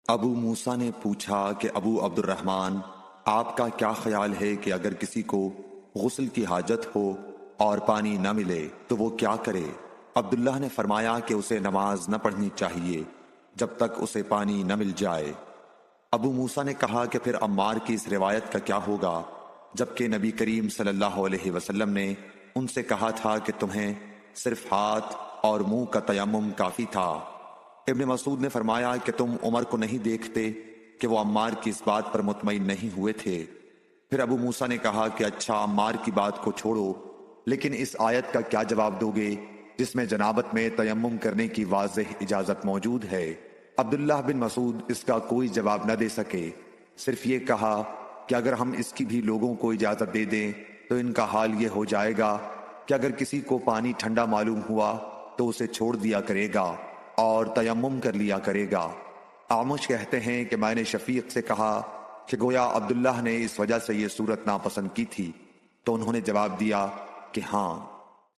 ابو موسیٰ نے پوچھا کہ ابو عبد الرحمن، آپ کا کیا خیال ہے کہ اگر کسی کو غسل کی حاجت ہو اور پانی نہ ملے تو وہ کیا کرے؟ عبداللہ نے فرمایا کہ اسے نماز نہ پڑھنی چاہیے جب تک اسے پانی نہ مل جائے۔ ابو موسیٰ نے کہا کہ پھر عمار کی اس روایت کا کیا ہوگا جبکہ نبی کریم صلی اللہ علیہ وسلم نے ان سے کہا تھا کہ تمہیں صرف ہاتھ اور منہ کا تیمم کافی تھا۔ ابن مسعود نے فرمایا کہ تم عمر کو نہیں دیکھتے کہ وہ عمار کی اس بات پر مطمئن نہیں ہوئے تھے۔ پھر ابو موسیٰ نے کہا کہ اچھا، عمار کی بات کو چھوڑو، لیکن اس آیت کا کیا جواب دو گے جس میں جنابت میں تیمم کرنے کی واضح اجازت موجود ہے؟ عبداللہ بن مسعود اس کا کوئی جواب نہ دے سکے، صرف یہ کہا کہ اگر ہم اس کی بھی لوگوں کو اجازت دے دیں تو ان کا حال یہ ہو جائے گا کہ اگر کسی کو پانی ٹھنڈا معلوم ہوا تو اسے چھوڑ دیا کرے گا اور تیمم کر لیا کرے گا۔ اعمش کہتے ہیں کہ میں نے شفیق سے کہا کہ گویا عبداللہ نے اس وجہ سے یہ صورت ناپسند کی تھی، تو انہوں نے جواب دیا کہ ہاں۔